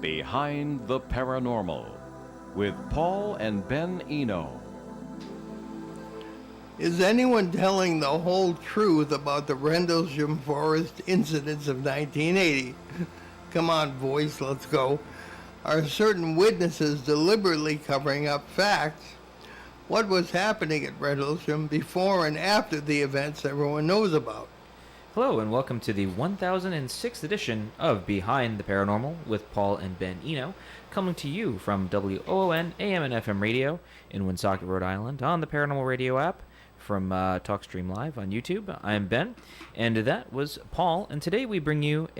Behind the Paranormal with Paul and Ben Eno. Is anyone telling the whole truth about the Rendlesham Forest incidents of 1980? Come on, voice, let's go. Are certain witnesses deliberately covering up facts? What was happening at Rendlesham before and after the events everyone knows about? Hello and welcome to the 1006th edition of Behind the Paranormal with Paul and Ben Eno, coming to you from WOON AM and FM radio in Woonsocket, Rhode Island, on the Paranormal Radio app, from TalkStream Live on YouTube. I'm Ben, and that was Paul, and today we bring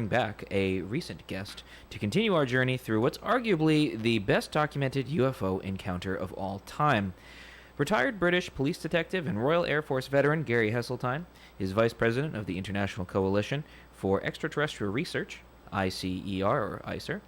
back a recent guest to continue our journey through what's arguably the best documented UFO encounter of all time. Retired British police detective and Royal Air Force veteran Gary Heseltine is vice president of the International Coalition for Extraterrestrial Research, ICER or ICER,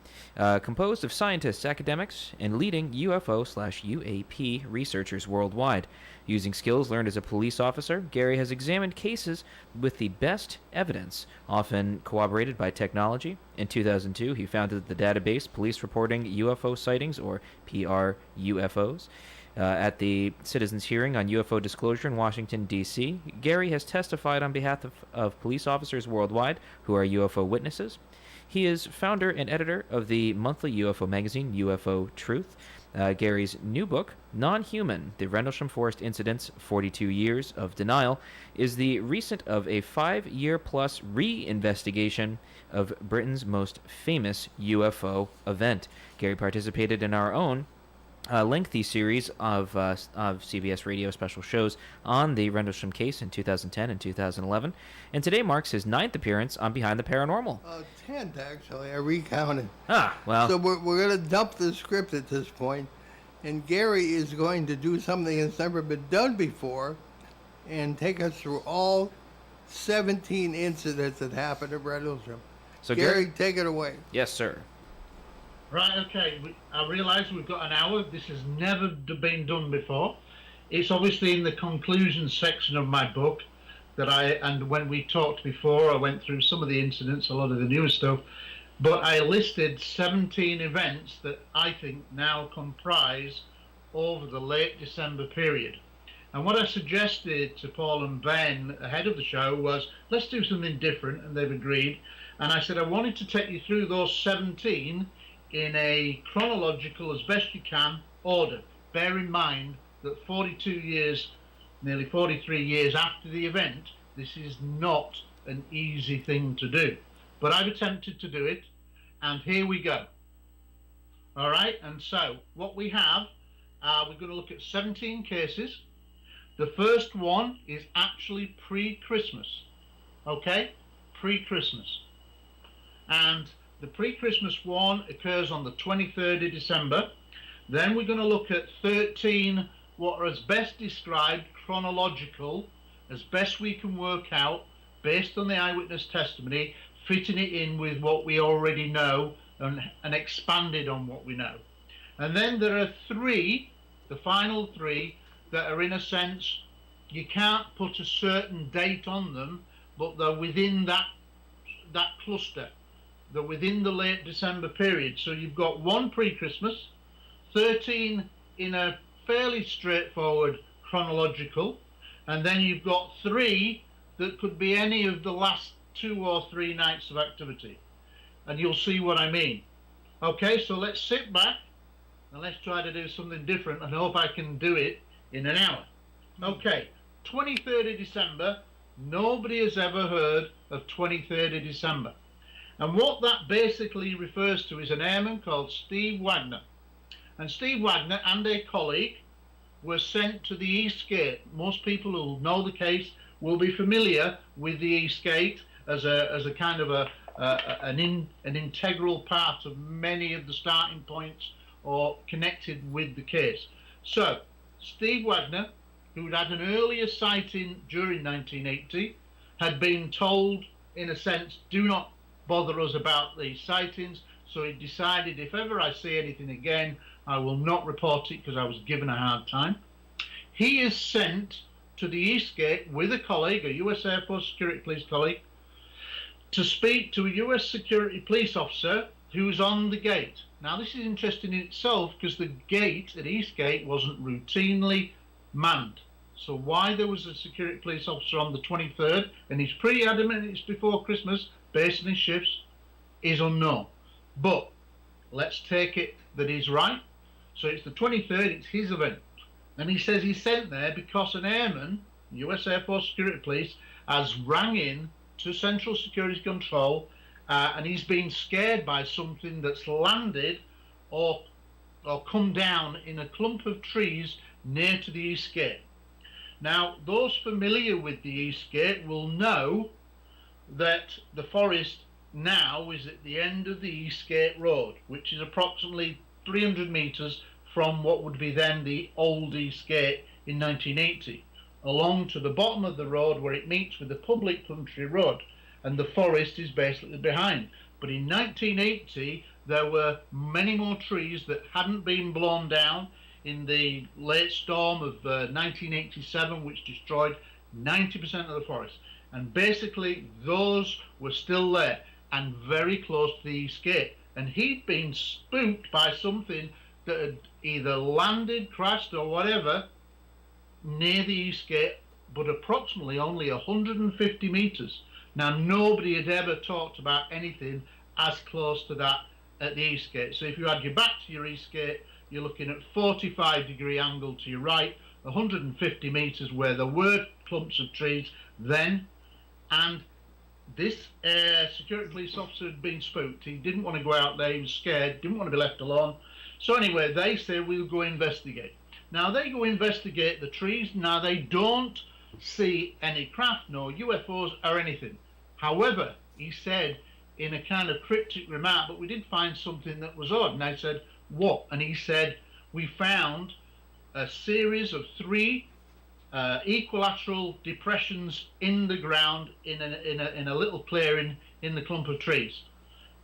composed of scientists, academics, and leading UFO/UAP researchers worldwide. Using skills learned as a police officer, Gary has examined cases with the best evidence, often corroborated by technology. In 2002, he founded the database Police Reporting UFO Sightings, or PRUFOs. At the citizens' hearing on UFO disclosure in Washington, D.C., Gary has testified on behalf of police officers worldwide who are UFO witnesses. He is founder and editor of the monthly UFO magazine, UFO Truth. Gary's new book, Non-Human, The Rendlesham Forest Incidents, 42 Years of Denial, is the recent of a 5-year-plus re-investigation of Britain's most famous UFO event. Gary participated in our own lengthy series of CBS radio special shows on the Rendlesham case in 2010 and 2011, and today marks his 9th appearance on Behind the Paranormal. 10th, actually. I recounted. Well. So we're going to dump the script at this point, and Gary is going to do something that's never been done before and take us through all 17 incidents that happened at Rendlesham. So Gary, take it away. Yes, sir. Right, okay, I realise we've got an hour. This has never been done before. It's obviously in the conclusion section of my book and when we talked before, I went through some of the incidents, a lot of the newer stuff, but I listed 17 events that I think now comprise over the late December period. And what I suggested to Paul and Ben ahead of the show was, let's do something different, and they've agreed. And I said I wanted to take you through those 17 in a chronological, as best you can, order. Bear in mind that 42 years, nearly 43 years after the event, this is not an easy thing to do. But I've attempted to do it, and here we go. All right, and so what we have, we're going to look at 17 cases. The first one is actually pre-Christmas, okay? Pre-Christmas. And the pre-Christmas one occurs on the 23rd of December. Then we're going to look at 13 what are as best described chronological, as best we can work out, based on the eyewitness testimony, fitting it in with what we already know and expanded on what we know. And then there are 3, the final 3, that are in a sense, you can't put a certain date on them, but they're within that cluster. They're within the late December period. So you've got 1 pre-Christmas, 13 in a fairly straightforward chronological, and then you've got 3 that could be any of the last 2 or 3 nights of activity. And you'll see what I mean. Okay, so let's sit back and let's try to do something different, and hope I can do it in an hour. Okay, 23rd of December. Nobody has ever heard of 23rd of December. And what that basically refers to is an airman called Steve Wagner. And Steve Wagner and a colleague were sent to the East Gate. Most people who know the case will be familiar with the East Gate as a kind of an integral part of many of the starting points or connected with the case. So, Steve Wagner, who'd had an earlier sighting during 1980, had been told, in a sense, do not bother us about these sightings, so he decided if ever I see anything again, I will not report it because I was given a hard time. He is sent to the East Gate with a colleague, a US Air Force Security Police colleague, to speak to a US security police officer who's on the gate. Now, this is interesting in itself because the gate at Eastgate wasn't routinely manned. So why there was a security police officer on the 23rd, and he's pretty adamant it's before Christmas, based on his shifts, is unknown. But let's take it that he's right. So it's the 23rd, it's his event. And he says he's sent there because an airman, US Air Force Security Police, has rang in to Central Security Control, and he's been scared by something that's landed or come down in a clump of trees near to the East Gate. Now, those familiar with the East Gate will know that the forest now is at the end of the East Gate Road, which is approximately 300 metres from what would be then the old East Gate in 1980, along to the bottom of the road where it meets with the public country road, and the forest is basically behind. But in 1980, there were many more trees that hadn't been blown down in the late storm of 1987, which destroyed 90% of the forest. And basically, those were still there and very close to the East Gate. And he'd been spooked by something that had either landed, crashed, or whatever near the East Gate, but approximately only 150 metres. Now, nobody had ever talked about anything as close to that at the East Gate. So if you had your back to your East Gate, you're looking at 45-degree angle to your right, 150 metres where there were clumps of trees then, and this security police officer had been spooked. He didn't want to go out there, he was scared, didn't want to be left alone. So anyway, they say we'll go investigate. Now they go investigate the trees. Now they don't see any craft, no UFOs or anything. However, he said in a kind of cryptic remark, but we did find something that was odd. And I said, what? And he said, we found a series of 3 equilateral depressions in the ground in a little clearing in the clump of trees.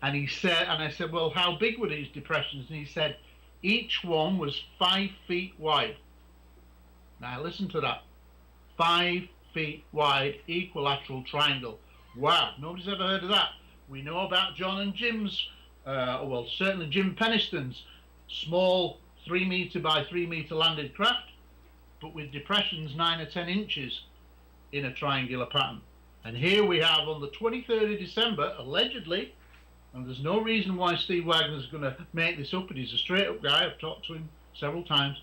And he said, and I said, well, how big were these depressions? And he said, each one was 5 feet wide. Now listen to that. 5 feet wide equilateral triangle. Wow, nobody's ever heard of that. We know about John and Jim's, well, certainly Jim Peniston's small 3 metre by 3 metre landed craft, but with depressions 9 or 10 inches in a triangular pattern. And here we have on the 23rd of December, allegedly, and there's no reason why Steve Wagner's going to make this up, but he's a straight up guy, I've talked to him several times.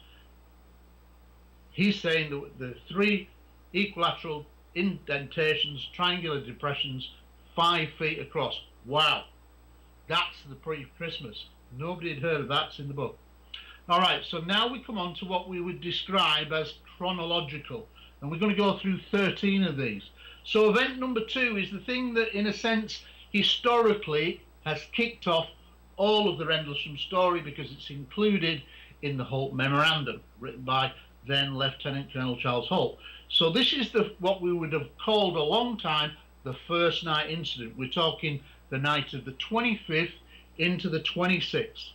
He's saying that the 3 equilateral indentations, triangular depressions, 5 feet across. Wow, that's the pre-Christmas. Nobody had heard of that. It's in the book. All right, so now we come on to what we would describe as chronological, and we're going to go through 13 of these. So event number 2 is the thing that, in a sense, historically has kicked off all of the Rendlesham story because it's included in the Holt Memorandum, written by then Lieutenant Colonel Charles Holt. So this is what we would have called a long time the first night incident. We're talking the night of the 25th into the 26th.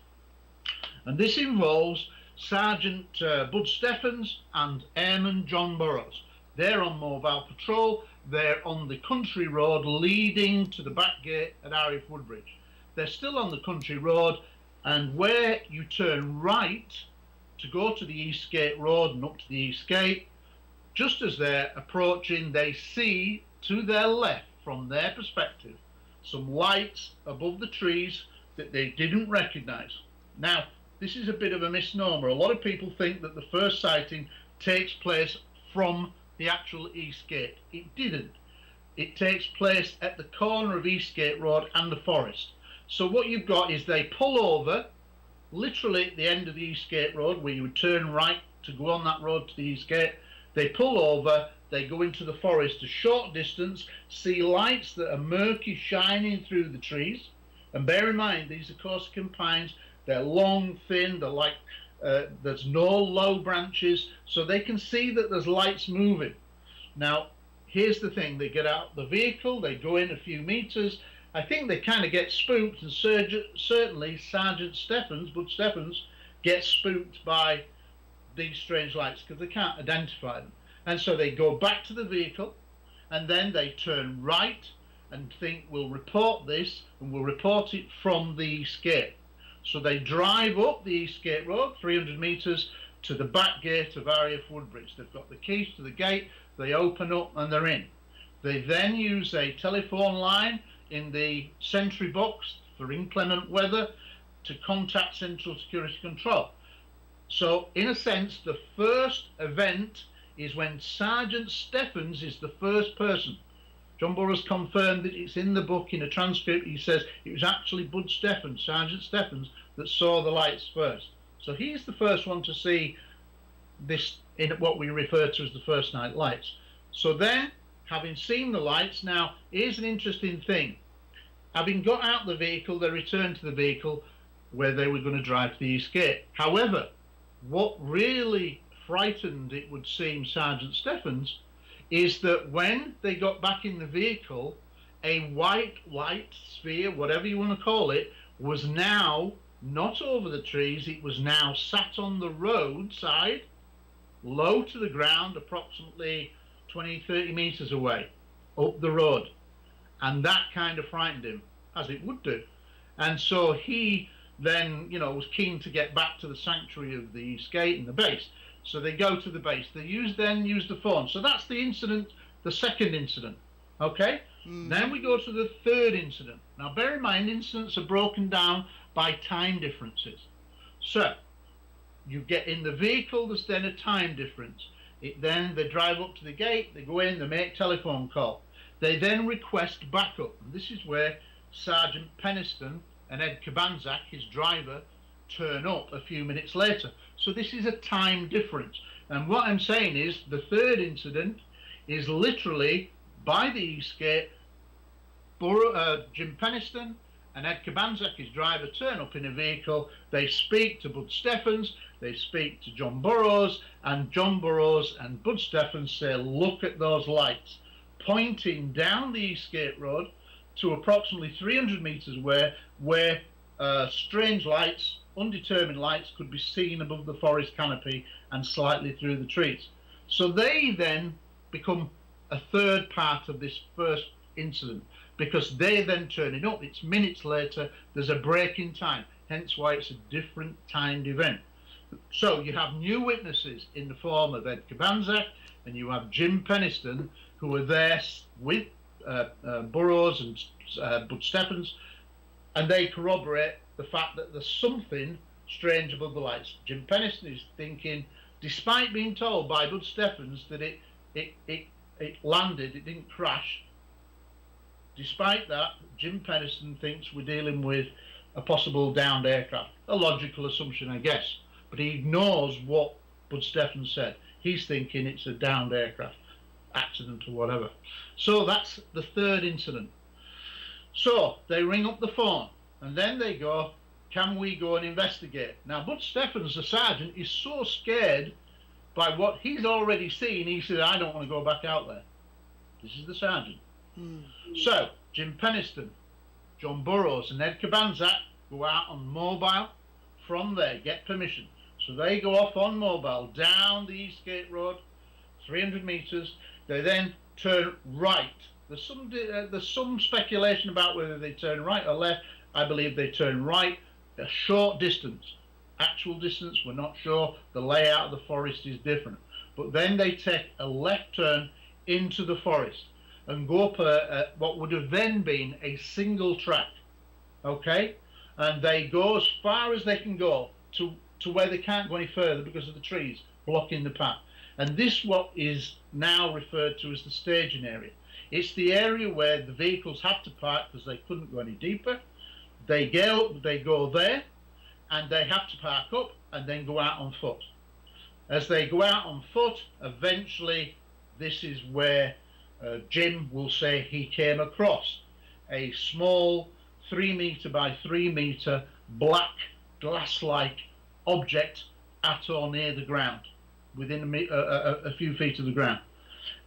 And this involves Sergeant Bud Steffens and Airman John Burroughs. They're on mobile patrol. They're on the country road leading to the back gate at Arif Woodbridge. They're still on the country road, and where you turn right to go to the East Gate Road and up to the East Gate, just as they're approaching, they see to their left, from their perspective, some lights above the trees that they didn't recognize. Now, this is a bit of a misnomer. A lot of people think that the first sighting takes place from the actual East Gate. It didn't. It takes place at the corner of East Gate Road and the forest. So what you've got is they pull over, literally at the end of the East Gate Road, where you would turn right to go on that road to the East Gate. They pull over, they go into the forest a short distance, see lights that are murky shining through the trees. And bear in mind, these are Corsican pines. They're long, thin, they're like, there's no low branches, so they can see that there's lights moving. Now, here's the thing, they get out the vehicle, they go in a few meters. I think they kind of get spooked, and certainly Sergeant Steffens, Bud Steffens, gets spooked by these strange lights because they can't identify them. And so they go back to the vehicle, and then they turn right, and think we'll report this, and we'll report it from the Eastgate. So they drive up the Eastgate Road, 300 metres, to the back gate of RAF Woodbridge. They've got the keys to the gate, they open up and they're in. They then use a telephone line in the sentry box for inclement weather to contact Central Security Control. So in a sense, the first event is when Sergeant Stephens is the first person. John Burroughs confirmed that it's in the book in a transcript. He says it was actually Bud Stephens, Sergeant Stephens, that saw the lights first. So he's the first one to see this in what we refer to as the first night lights. So then, having seen the lights, now here's an interesting thing. Having got out the vehicle, they returned to the vehicle where they were going to drive to the Eastgate. However, what really frightened, it would seem, Sergeant Stephens, is that when they got back in the vehicle, a white light sphere, whatever you want to call it, was now not over the trees, it was now sat on the roadside, low to the ground, approximately 20-30 metres away, up the road. And that kind of frightened him, as it would do. And so he then, was keen to get back to the sanctuary of the Eastgate and the base. So they go to the base. They then use the phone. So that's the incident, the second incident. Okay? Then we go to the third incident. Now bear in mind, incidents are broken down by time differences. So you get in the vehicle, there's then a time difference. Then they drive up to the gate, they go in, they make telephone call. They then request backup. And this is where Sergeant Peniston and Ed Kabanzak, his driver, turn up a few minutes later. So this is a time difference. And what I'm saying is the third incident is literally by the Eastgate, Jim Peniston and Ed Kabanzak, his driver, turn up in a vehicle. They speak to Bud Stephens, they speak to John Burroughs, and John Burroughs and Bud Stephens say, look at those lights, pointing down the Eastgate Road to approximately 300 metres away, where strange lights, undetermined lights, could be seen above the forest canopy and slightly through the trees. So they then become a third part of this first incident, because they then turning up, it's minutes later, there's a break in time, hence why it's a different timed event. So you have new witnesses in the form of Ed Kabanzak, and you have Jim Peniston, who were there with Burroughs and Bud Stephens, and they corroborate the fact that there's something strange above the lights. Jim Peniston is thinking, despite being told by Bud Stephens that it landed, it didn't crash, despite that, Jim Peniston thinks we're dealing with a possible downed aircraft. A logical assumption, I guess. But he ignores what Bud Stephens said. He's thinking it's a downed aircraft, accident or whatever. So that's the third incident. So they ring up the phone, and then they go, can we go and investigate? Now, Bud Stephens, the sergeant, is so scared by what he's already seen, he said, I don't want to go back out there. This is the sergeant. So, Jim Peniston, John Burroughs and Ed Kabanzak go out on mobile from there, get permission. So they go off on mobile down the Eastgate Road, 300 metres. They then turn right. There's some speculation about whether they turn right or left. I believe they turn right a short distance. Actual distance, we're not sure. The layout of the forest is different. But then they take a left turn into the forest and go up what would have then been a single track, okay? And they go as far as they can go to where they can't go any further because of the trees blocking the path. And this what is now referred to as the staging area. It's the area where the vehicles have to park because they couldn't go any deeper. They go there, and they have to park up and then go out on foot. As they go out on foot, eventually this is where Jim will say he came across a small 3 metre by 3 metre black glass-like object at or near the ground, within a few feet of the ground.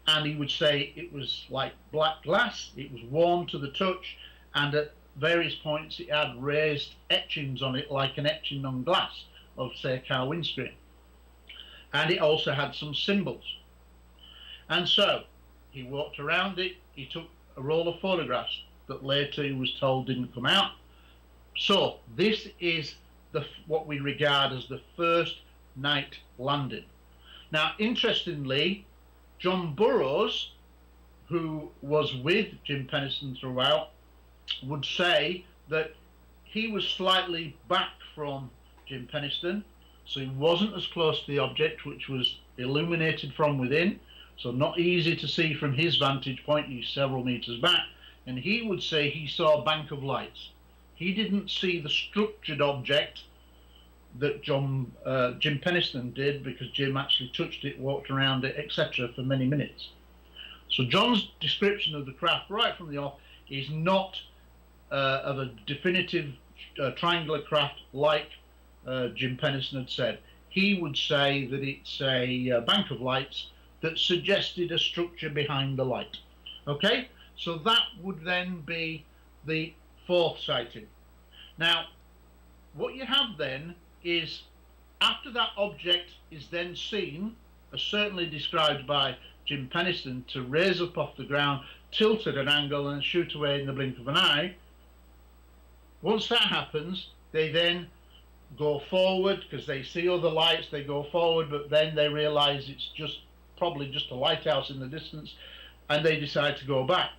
And he would say it was like black glass, it was warm to the touch, and at various points it had raised etchings on it, like an etching on glass of, say, a car windscreen. And it also had some symbols. And so he walked around it, he took a roll of photographs that later he was told didn't come out. So this is what we regard as the first night landing. Now, interestingly, John Burroughs, who was with Jim Penniston throughout, would say that he was slightly back from Jim Penniston, so he wasn't as close to the object, which was illuminated from within, so not easy to see from his vantage point. He's several meters back, and he would say he saw a bank of lights. He didn't see the structured object that Jim Penniston did, because Jim actually touched it, walked around it, etc. for many minutes. So John's description of the craft right from the off is not of a definitive triangular craft like Jim Penniston had said. He would say that it's a bank of lights that suggested a structure behind the light. Okay, so that would then be the fourth sighting. Now, what you have then is, after that object is then seen, as certainly described by Jim Penniston, to raise up off the ground, tilt at an angle and shoot away in the blink of an eye, once that happens, they then go forward because they see other lights, they go forward, but then they realize it's probably just a lighthouse in the distance, and they decide to go back.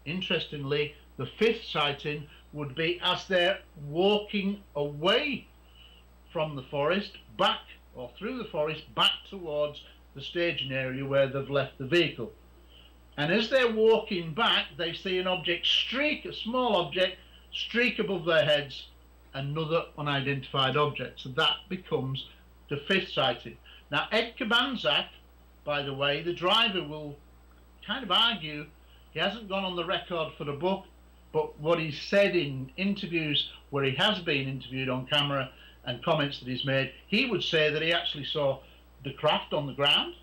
Interestingly, the fifth sighting would be as they're walking away from the forest, back, or through the forest, back towards the staging area where they've left the vehicle. And as they're walking back, they see an object streak, a small object, streak above their heads, another unidentified object. So that becomes the fifth sighting. Now, Ed Kabanczak, by the way, the driver, will kind of argue, he hasn't gone on the record for the book, but what he's said in interviews where he has been interviewed on camera and comments that he's made, he would say that he actually saw the craft on the ground,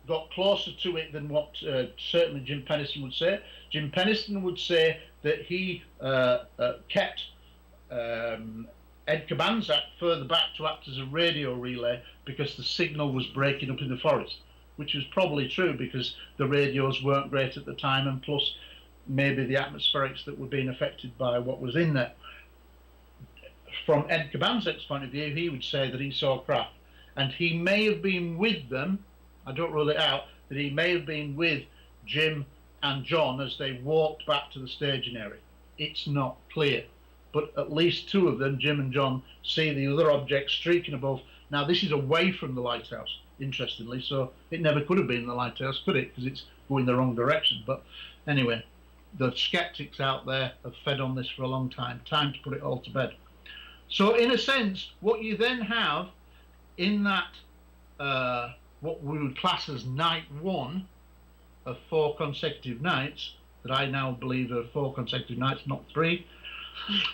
got closer to it than what certainly Jim Penniston would say. Jim Penniston would say that he kept Ed Kabanczak further back to act as a radio relay because the signal was breaking up in the forest, which was probably true because the radios weren't great at the time, and plus maybe the atmospherics that were being affected by what was in there. From Ed Kabanczak's point of view, he would say that he saw craft, and he may have been with them. I don't rule it out that he may have been with Jim and John as they walked back to the staging area. It's not clear, but at least two of them, Jim and John, see the other object streaking above. Now, this is away from the lighthouse, interestingly, so it never could have been the lighthouse, could it? Because it's going the wrong direction. But anyway, the skeptics out there have fed on this for a long time. Time to put it all to bed. So in a sense, what you then have in that, what we would class as night one of 4 consecutive nights, that I now believe are 4 consecutive nights, not 3,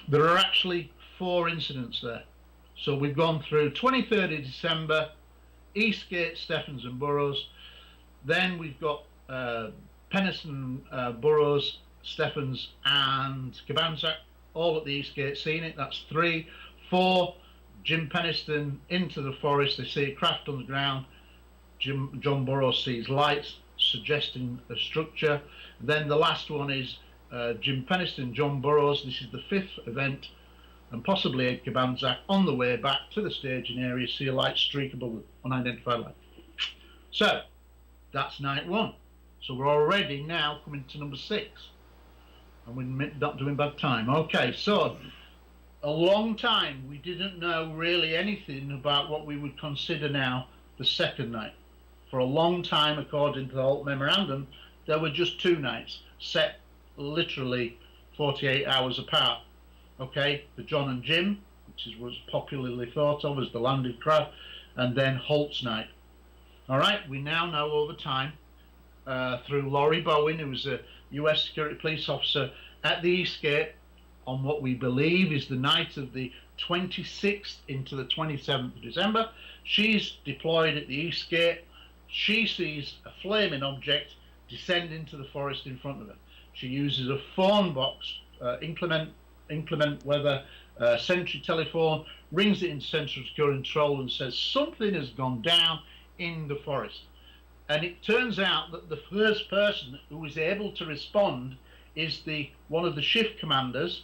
there are actually 4 incidents there. So we've gone through 23rd of December, Eastgate, Stephens and Burroughs. Then we've got Penniston, Burroughs, Stephens and Kabanczak, all at the Eastgate seeing it. That's 3. 4, Jim Penniston into the forest. They see a craft on the ground. John Burroughs sees lights suggesting a structure. Then the last one is Jim Penniston, John Burroughs. This is the 5th event, and possibly Ed Kabanczak on the way back to the staging area see a light streak above it, unidentified light. So that's night 1. So we're already now coming to number 6, and we're not doing bad time. Okay, so a long time we didn't know really anything about what we would consider now the second night. For a long time, according to the Holt Memorandum, there were just 2 nights, set literally 48 hours apart. Okay, the John and Jim, which was popularly thought of as the landed craft, and then Holt's night. All right, we now know over time, through Laurie Bowen, who was a US security police officer at the Eastgate, on what we believe is the night of the 26th into the 27th of December. She's deployed at the Eastgate. She sees a flaming object descend into the forest in front of her. She uses a phone box, inclement weather, sentry telephone, rings it into Central Security Control and says something has gone down in the forest. And it turns out that the first person who was able to respond is one of the shift commanders,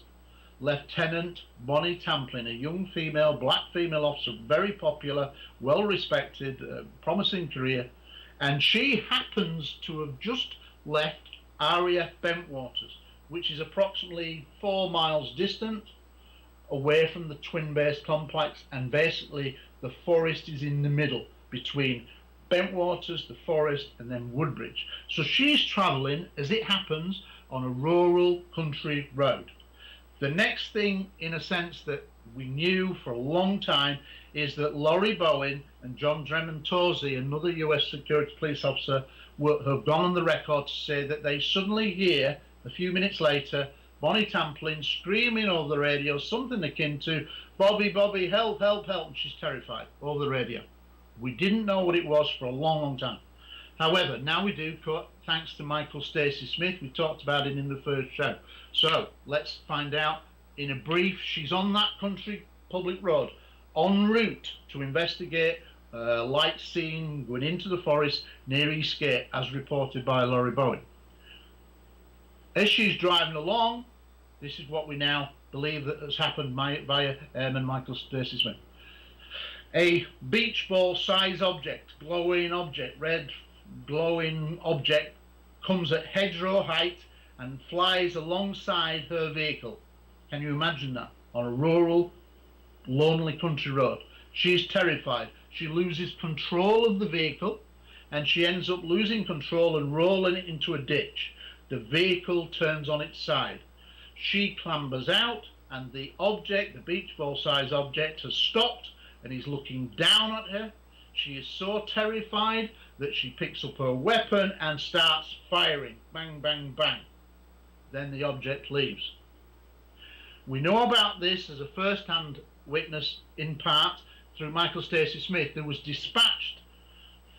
Lieutenant Bonnie Tamplin, a young female, black female officer, very popular, well respected, promising career, and she happens to have just left RAF Bentwaters, which is approximately 4 miles distant away from the twin base complex, and basically the forest is in the middle between Bentwaters, the forest, and then Woodbridge. So she's travelling, as it happens, on a rural country road. The next thing, in a sense, that we knew for a long time is that Laurie Bowen and John Drummond Torsey, another US security police officer, have gone on the record to say that they suddenly hear, a few minutes later, Bonnie Tamplin screaming over the radio, something akin to, "Bobby, Bobby, help, help, help," and she's terrified over the radio. We didn't know what it was for a long, long time. However, now we do, thanks to Michael Stacey Smith. We talked about it in the first show. So let's find out in a brief. She's on that country public road, en route to investigate a light seen going into the forest near Eastgate, as reported by Laurie Bowen. As she's driving along, this is what we now believe that has happened via Airman Michael Stacey Smith. A beach ball size object, glowing object, red glowing object, comes at hedgerow height and flies alongside her vehicle. Can you imagine that? On a rural, lonely country road. She's terrified. She loses control of the vehicle, and she ends up losing control and rolling it into a ditch. The vehicle turns on its side. She clambers out, and the object, the beach ball size object, has stopped and is looking down at her. She is so terrified that she picks up her weapon and starts firing. Bang, bang, bang. Then the object leaves. We know about this as a first-hand witness, in part, through Michael Stacey Smith, who was dispatched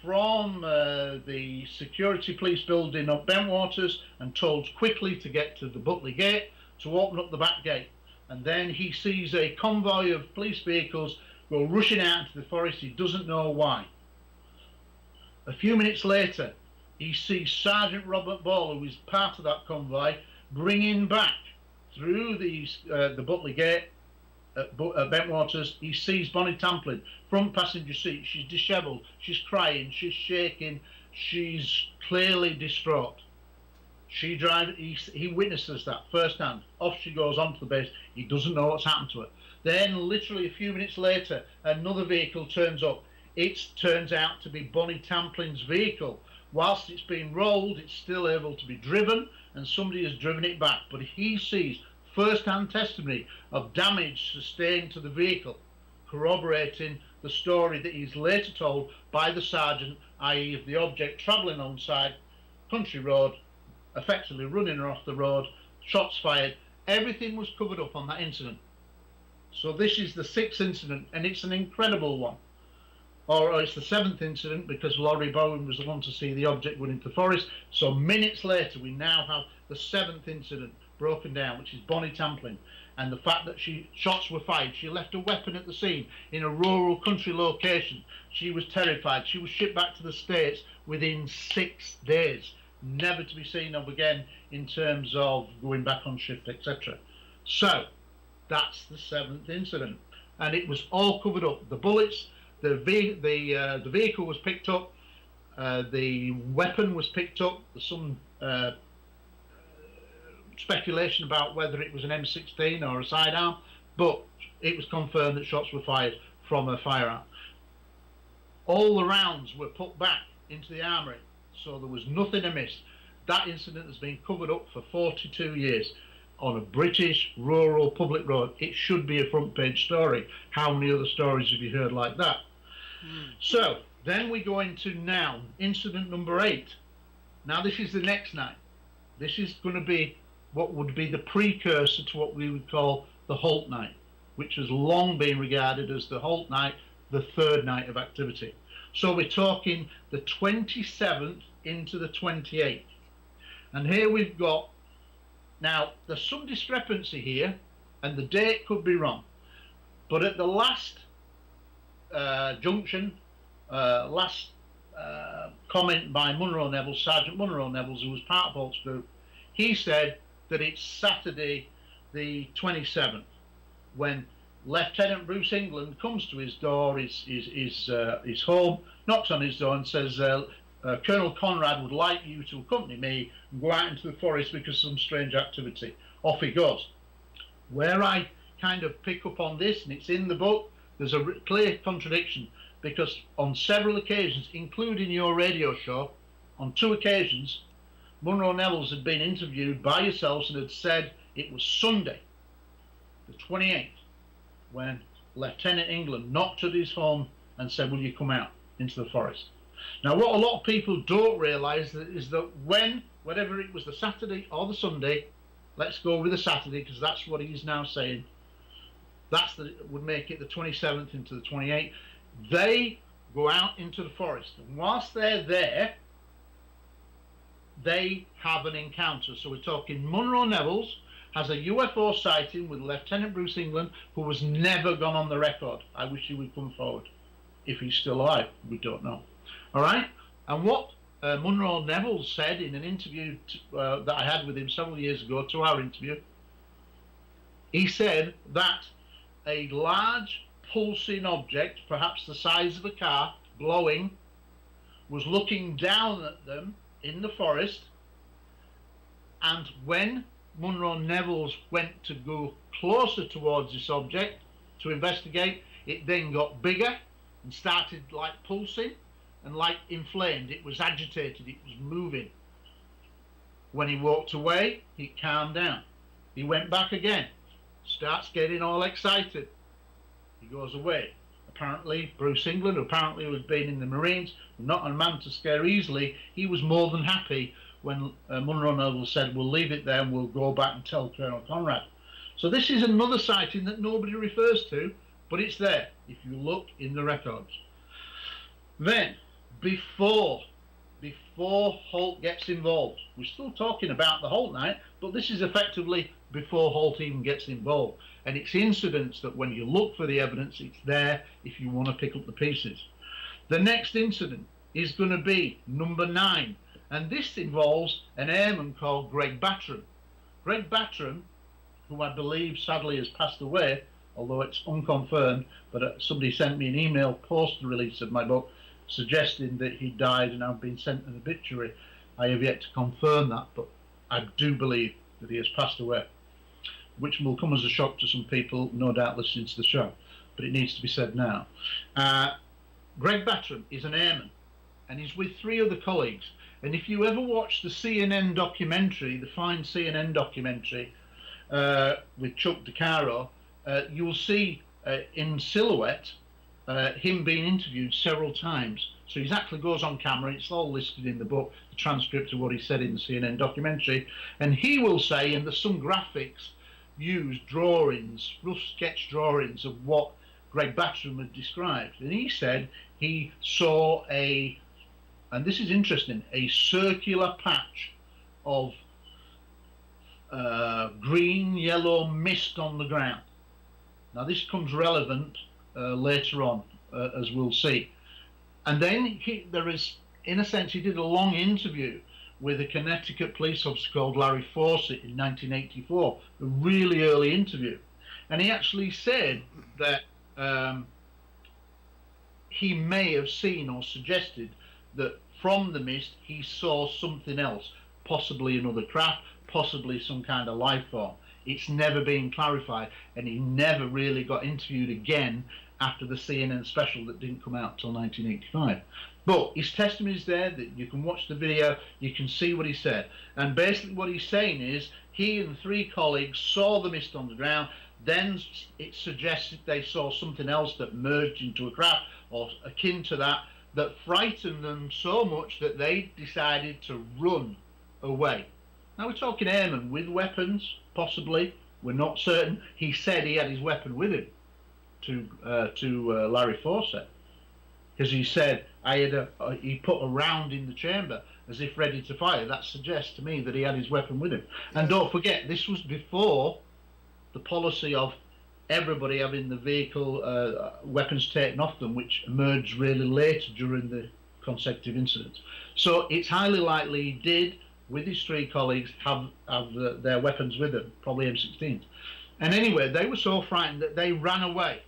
from the security police building of Bentwaters and told quickly to get to the Butley Gate to open up the back gate. And then he sees a convoy of police vehicles go rushing out into the forest. He doesn't know why. A few minutes later, he sees Sergeant Robert Ball, who is part of that convoy, bringing back through the Butley Gate at Bentwaters. He sees Bonnie Tamplin, front passenger seat. She's dishevelled, she's crying, she's shaking, she's clearly distraught. He witnesses that firsthand. Off she goes onto the base. He doesn't know what's happened to her. Then, literally a few minutes later, another vehicle turns up. It turns out to be Bonnie Tamplin's vehicle. Whilst it's being rolled, it's still able to be driven, and somebody has driven it back. But he sees first-hand testimony of damage sustained to the vehicle, corroborating the story that he's later told by the sergeant, i.e. of the object travelling alongside country road, effectively running her off the road, shots fired. Everything was covered up on that incident. So this is the 6th incident, and it's an incredible one. Or it's the 7th incident, because Laurie Bowen was the one to see the object going into the forest. So minutes later, we now have the 7th incident broken down, which is Bonnie Tamplin, and the fact that shots were fired. She left a weapon at the scene in a rural country location. She was terrified. She was shipped back to the States within 6 days, never to be seen of again in terms of going back on shift, etc. So that's the 7th incident, and it was all covered up. The bullets, the vehicle was picked up, the weapon was picked up. There's some speculation about whether it was an M16 or a sidearm, but it was confirmed that shots were fired from a firearm. All the rounds were put back into the armoury, so there was nothing amiss. That incident has been covered up for 42 years on a British rural public road. It should be a front page story. How many other stories have you heard like that? So then we go into now incident number 8. Now this is the next night. This is going to be what would be the precursor to what we would call the Holt Night, which has long been regarded as the Holt Night, the 3rd night of activity. So we're talking the 27th into the 28th. And here we've got, now there's some discrepancy here, and the date could be wrong, but at the last junction, last comment by Munro Neville, Sergeant Munro Neville, who was part of Holt's group, he said that it's Saturday the 27th when Lieutenant Bruce England comes to his door, his home, knocks on his door and says, Colonel Conrad would like you to accompany me and go out into the forest because of some strange activity. Off he goes. Where I kind of pick up on this, and it's in the book, there's a clear contradiction, because on several occasions, including your radio show, on 2 occasions, Munro Nevels had been interviewed by yourselves and had said it was Sunday, the 28th, when Lieutenant England knocked at his home and said, will you come out into the forest? Now, what a lot of people don't realise is that whether it was the Saturday or the Sunday, let's go with the Saturday because that's what he's now saying, would make it the 27th into the 28th. They go out into the forest, and whilst they're there, they have an encounter. So we're talking Munro Nevels has a UFO sighting with Lieutenant Bruce England, who has never gone on the record. I wish he would come forward. If he's still alive, we don't know. All right? And what Munro Nevels said in an interview that I had with him several years ago, 2-hour interview, he said that a large pulsing object, perhaps the size of a car, glowing, was looking down at them in the forest, and when Munro Nevels went to go closer towards this object to investigate, it then got bigger and started like pulsing and like inflamed. It was agitated, it was moving. When he walked away, it calmed down. He went back again, starts getting all excited. He goes away. Apparently, Bruce England, who apparently had been in the Marines, not a man to scare easily, he was more than happy when Munro Nevels said, we'll leave it there and we'll go back and tell Colonel Conrad. So this is another sighting that nobody refers to, but it's there if you look in the records. Then, before Holt gets involved, we're still talking about the Holt night, but this is effectively before Holt even gets involved. And it's incidents that when you look for the evidence, it's there if you want to pick up the pieces. The next incident is going to be number 9. And this involves an airman called Greg Battram. Greg Battram, who I believe sadly has passed away, although it's unconfirmed, but somebody sent me an email post the release of my book suggesting that he died and I've been sent an obituary. I have yet to confirm that, but I do believe that he has passed away, which will come as a shock to some people, no doubt, listening to the show, but it needs to be said now. Greg Battram is an airman, and he's with 3 other colleagues. And if you ever watch the CNN documentary, the fine CNN documentary with Chuck DeCaro, you will see in silhouette him being interviewed several times. So he actually goes on camera. It's all listed in the book, the transcript of what he said in the CNN documentary. And he will say, and there's some graphics used, drawings, rough sketch drawings of what Greg Battram had described. And he said he saw and this is interesting, a circular patch of green, yellow mist on the ground. Now this comes relevant later on, as we'll see. And then there is, in a sense, he did a long interview with a Connecticut police officer called Larry Fawcett in 1984, a really early interview. And he actually said that he may have seen or suggested that from the mist he saw something else, possibly another craft, possibly some kind of life form. It's never been clarified, and he never really got interviewed again after the CNN special that didn't come out until 1985. But his testimony is there, that you can watch the video, you can see what he said. And basically what he's saying is he and 3 colleagues saw the mist on the ground, then it suggested they saw something else that merged into a craft or akin to that frightened them so much that they decided to run away. Now we're talking airmen with weapons, possibly. We're not certain. He said he had his weapon with him to Larry Fawcett, because he said he put a round in the chamber as if ready to fire. That suggests to me that he had his weapon with him. And don't forget, this was before the policy of everybody having the vehicle weapons taken off them, which emerged really later during the consecutive incidents. So it's highly likely he did. with his 3 colleagues have their weapons with them, probably M16s. And anyway, they were so frightened that they ran away.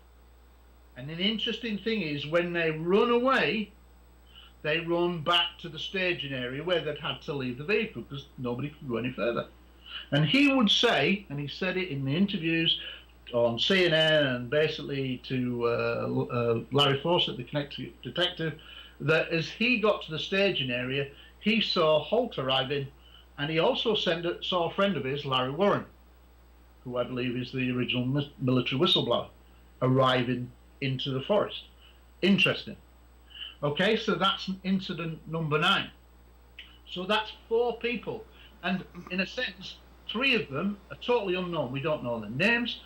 And the interesting thing is, when they run away, they run back to the staging area where they'd had to leave the vehicle because nobody could go any further. And he would say, and he said it in the interviews on CNN and basically to Larry Fawcett, the Connecticut detective, that as he got to the staging area, he saw Holt arriving, and he also saw a friend of his, Larry Warren, who I believe is the original military whistleblower, arriving into the forest. Interesting. Okay, so that's incident number 9. So that's 4 people, and in a sense, 3 of them are totally unknown. We don't know their names,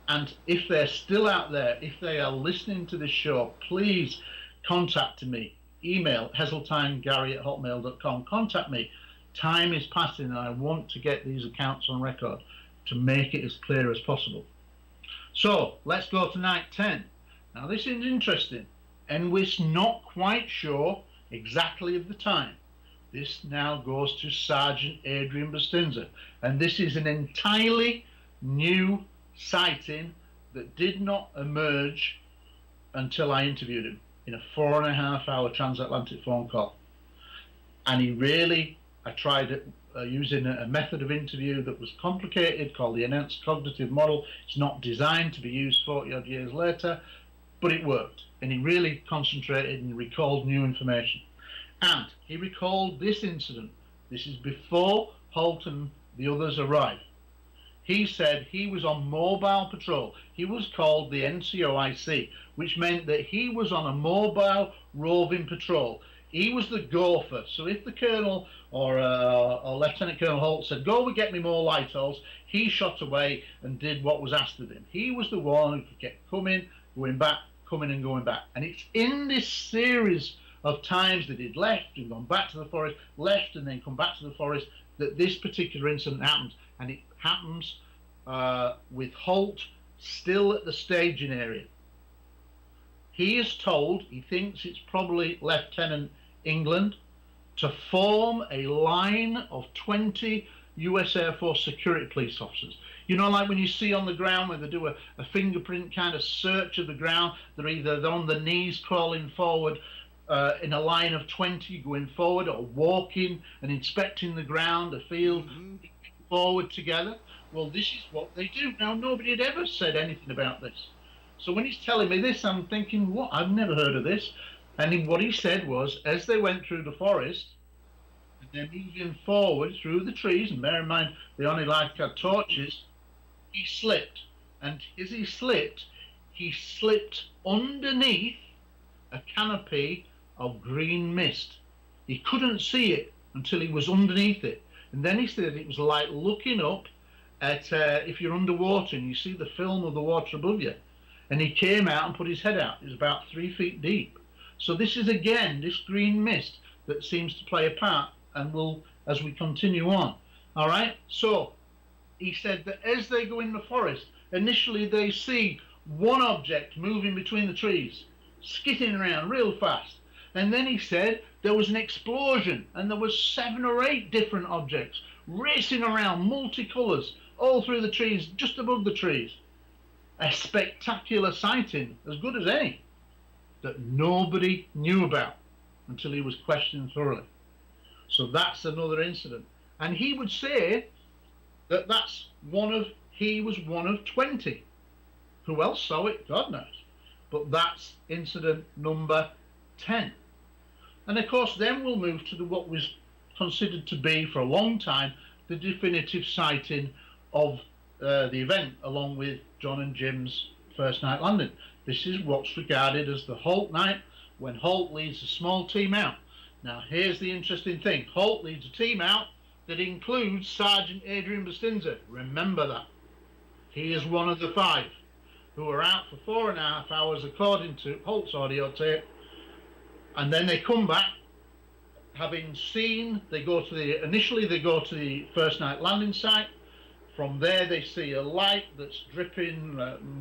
and if they're still out there, if they are listening to this show, please contact me. Email heseltinegary@hotmail.com. Contact me. Time is passing, and I want to get these accounts on record to make it as clear as possible. So let's go to night 10. Now this is interesting, and we're not quite sure exactly of the time. This now goes to Sergeant Adrian Bustinza, and this is an entirely new sighting that did not emerge until I interviewed him in a 4.5-hour transatlantic phone call. And I tried using a method of interview that was complicated called the enhanced cognitive model. It's not designed to be used 40 odd years later, but it worked. And he really concentrated and recalled new information. And he recalled this incident. This is before Holt and the others arrived. He said he was on mobile patrol. He was called the NCOIC, which meant that he was on a mobile roving patrol. He was the gopher. So if the colonel or Lieutenant Colonel Holt said, "Go and get me more light holes," he shot away and did what was asked of him. He was the one who could get coming, going back, coming and going back. And it's in this series of times that he'd left and gone back to the forest, left and then come back to the forest, that this particular incident happens. And it happens with Holt still at the staging area. He is told, he thinks it's probably Lieutenant England, to form a line of 20 US Air Force security police officers. You know, like when you see on the ground where they do a fingerprint kind of search of the ground, they're either on the knees crawling forward in a line of 20 going forward, or walking and inspecting the ground, the field, forward together. Well, this is what they do. Now, nobody had ever said anything about this. So when he's telling me this, I'm thinking, what? I've never heard of this. And what he said was, as they went through the forest, and they're moving forward through the trees, and bear in mind, they only had torches, he slipped. And as he slipped underneath a canopy of green mist. He couldn't see it until he was underneath it. And then he said it was like looking up at if you're underwater and you see the film of the water above you. And he came out and put his head out. It was about 3 feet deep. So this is again this green mist that seems to play a part, and will as we continue on. All right. So he said that as they go in the forest, initially they see one object moving between the trees, skidding around real fast. And then he said there was an explosion, and there was 7 or 8 different objects racing around, multicolours, all through the trees, just above the trees. A spectacular sighting, as good as any, that nobody knew about until he was questioned thoroughly. So that's another incident. And he would say that he was one of 20. Who else saw it? God knows. But that's incident number 10. And of course, then we'll move to what was considered to be for a long time the definitive sighting of the event, along with John and Jim's first night landing. This is what's regarded as the Holt night, when Holt leads a small team out. Now, here's the interesting thing. Holt leads a team out that includes Sergeant Adrian Bustinza. Remember that. He is one of the 5 who are out for 4.5 hours, according to Holt's audio tape. And then they come back, having seen, initially they go to the first night landing site. From there, they see a light that's dripping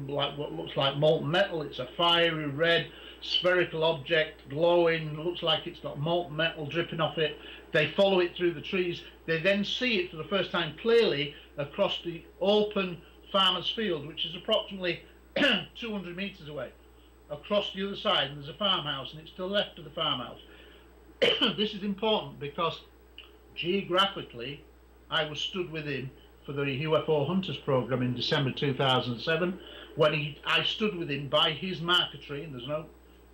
like what looks like molten metal. It's a fiery red spherical object, glowing. Looks like it's got molten metal dripping off it. They follow it through the trees. They then see it for the first time clearly across the open farmer's field, which is approximately 200 meters away. Across the other side, and there's a farmhouse, and it's to the left of the farmhouse. This is important because geographically, I was stood with him for the UFO Hunters program in December 2007, when I stood with him by his marker tree, and there's no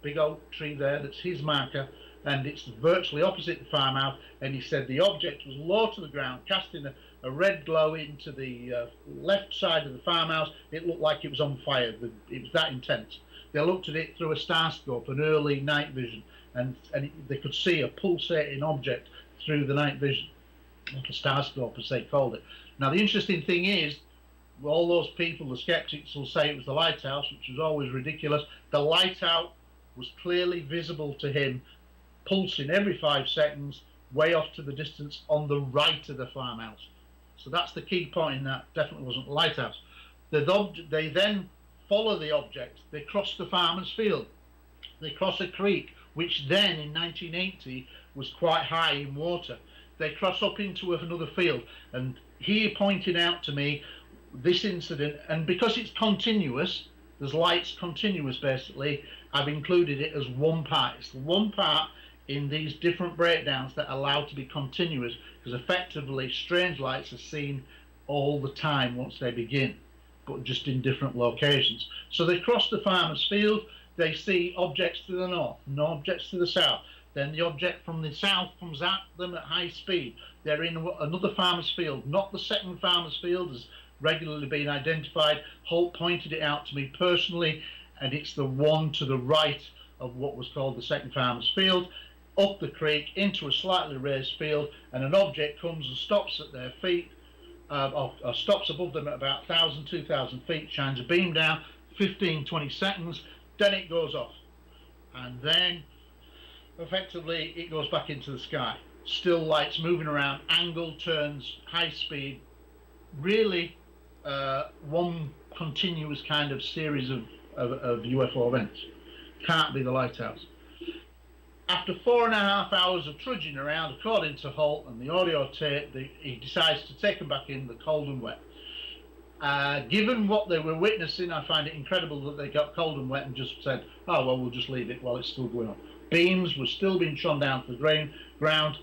big oak tree there, that's his marker, and it's virtually opposite the farmhouse, and he said the object was low to the ground, casting a red glow into the left side of the farmhouse. It looked like it was on fire. It was that intense. They looked at it through a starscope, an early night vision, and they could see a pulsating object through the night vision, like a starscope as they called it. Now the interesting thing is, all those people, the skeptics, will say it was the lighthouse, which was always ridiculous. The lighthouse was clearly visible to him, pulsing every 5 seconds, way off to the distance on the right of the farmhouse. So that's the key point, in that definitely wasn't the lighthouse. They then follow the object. They cross the farmer's field. They cross a creek, which then in 1980 was quite high in water. They cross up into another field, and he pointed out to me this incident, and because it's continuous, there's lights continuous basically, I've included it as one part. It's the one part in these different breakdowns that allow to be continuous, because effectively strange lights are seen all the time once they begin, but just in different locations. So they cross the farmer's field, they see objects to the north, no objects to the south. Then the object from the south comes at them at high speed. They're in another farmer's field, not the second farmer's field as regularly being identified. Holt pointed it out to me personally, and it's the one to the right of what was called the second farmer's field, up the creek into a slightly raised field, and an object comes and stops at their feet, or stops above them at about 1,000, 2,000 feet, shines a beam down, 15, 20 seconds, then it goes off. And then effectively it goes back into the sky. Still lights moving around, angle turns, high speed, really one continuous kind of series of UFO events. Can't be the lighthouse. After 4.5 hours of trudging around, according to Holt and the audio tape, he decides to take them back in, the cold and wet. Given what they were witnessing, I find it incredible that they got cold and wet and just said, oh, well, we'll just leave it while it's still going on. Beams were still being shone down to the ground.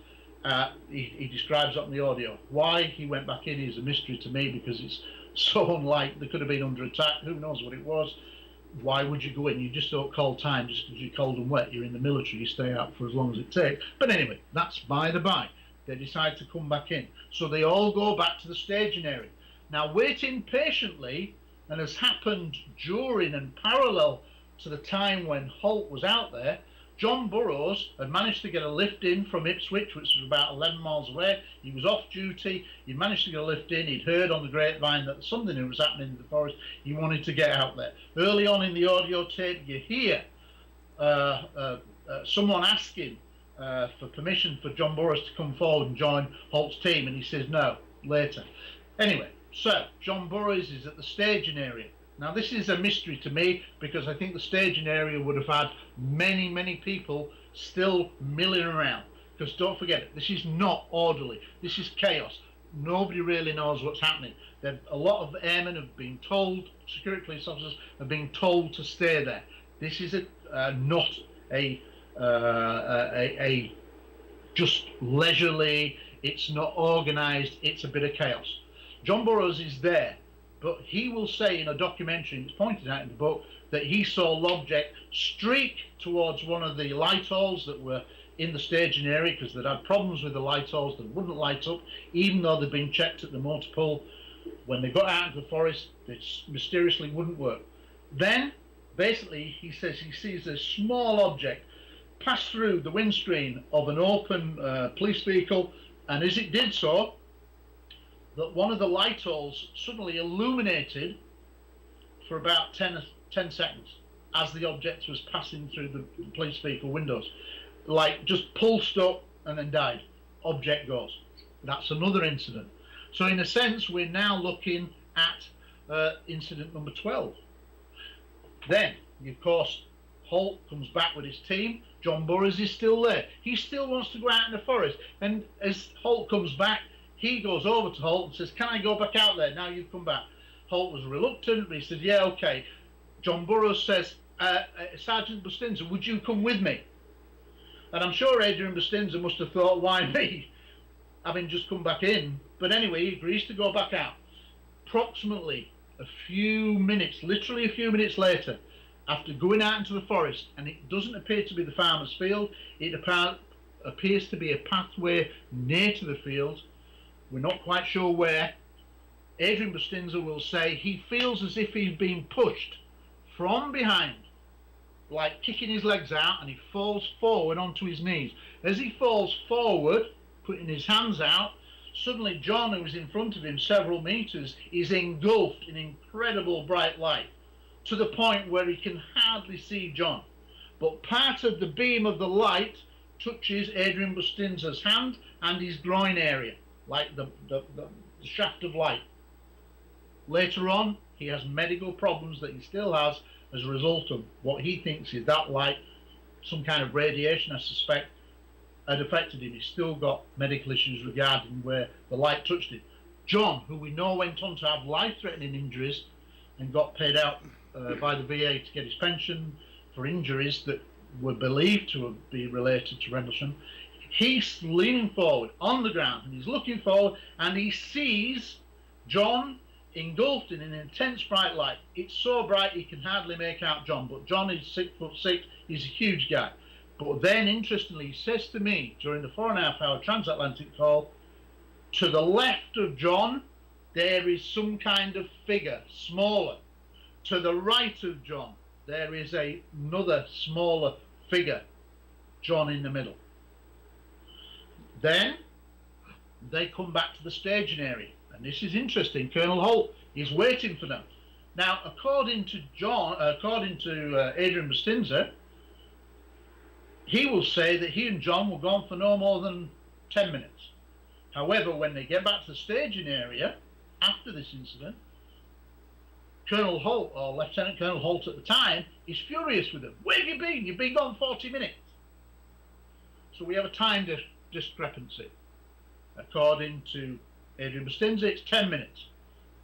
He describes it on the audio. Why he went back in is a mystery to me, because it's so unlike, they could have been under attack, who knows what it was. Why would you go in? You just don't call time just because you're cold and wet. You're in the military, you stay out for as long as it takes. But anyway, that's by the by. They decide to come back in. So they all go back to the staging area. Now, waiting patiently, and has happened during and parallel to the time when Holt was out there, John Burroughs had managed to get a lift in from Ipswich, which was about 11 miles away. He was off duty. He managed to get a lift in. He'd heard on the grapevine that something was happening in the forest. He wanted to get out there. Early on in the audio tape, you hear someone asking for permission for John Burroughs to come forward and join Holt's team, and he says no, later. Anyway, so John Burroughs is at the staging area. Now, this is a mystery to me, because I think the staging area would have had many, many people still milling around. Because don't forget it, this is not orderly. This is chaos. Nobody really knows what's happening. A lot of airmen have been told, security police officers have been told to stay there. This is not a just leisurely, it's not organised, it's a bit of chaos. John Burroughs is there. But he will say in a documentary, and it's pointed out in the book, that he saw l'object streak towards one of the light holes that were in the staging area, because they'd had problems with the light holes that wouldn't light up, even though they'd been checked at the motor pool. When they got out into the forest, it mysteriously wouldn't work. Then, basically, he says he sees a small object pass through the windscreen of an open police vehicle, and as it did so, that one of the light holes suddenly illuminated for about 10 seconds as the object was passing through the police vehicle windows. Like, just pulsed up and then died. Object goes. That's another incident. So in a sense, we're now looking at incident number 12. Then, of course, Holt comes back with his team. John Burroughs is still there. He still wants to go out in the forest. And as Holt comes back, he goes over to Holt and says, can I go back out there now you've come back? Holt was reluctant, but he said, yeah, okay. John Burroughs says, Sergeant Bustinza, would you come with me? And I'm sure Adrian Bustinza must have thought, why me? Having just come back in. But anyway, he agrees to go back out. Approximately a few minutes, literally a few minutes later, after going out into the forest, and it doesn't appear to be the farmer's field, it appears to be a pathway near to the field. We're not quite sure where. Adrian Bustinza will say he feels as if he's being pushed from behind, like kicking his legs out, and he falls forward onto his knees. As he falls forward, putting his hands out, suddenly John, who was in front of him several meters, is engulfed in incredible bright light, to the point where he can hardly see John. But part of the beam of the light touches Adrian Bustinza's hand and his groin area, like the shaft of light. Later on, he has medical problems that he still has as a result of what he thinks is that light, some kind of radiation, I suspect, had affected him. He's still got medical issues regarding where the light touched him. John, who we know went on to have life-threatening injuries and got paid out by the VA to get his pension for injuries that were believed to be related to Rendlesham, he's leaning forward on the ground and he's looking forward and he sees John engulfed in an intense bright light. It's so bright he can hardly make out John, but John is 6'6", he's a huge guy. But then, interestingly, he says to me during the 4.5-hour transatlantic call, to the left of John, there is some kind of figure, smaller. To the right of John, there is another smaller figure, John in the middle. Then they come back to the staging area. And this is interesting. Colonel Holt is waiting for them. Now, according to Adrian Bustinza, he will say that he and John were gone for no more than 10 minutes. However, when they get back to the staging area after this incident, Colonel Holt, or Lieutenant Colonel Holt at the time, is furious with them. Where have you been? You've been gone 40 minutes. So we have a time discrepancy. According to Adrian Bustinza, it's 10 minutes.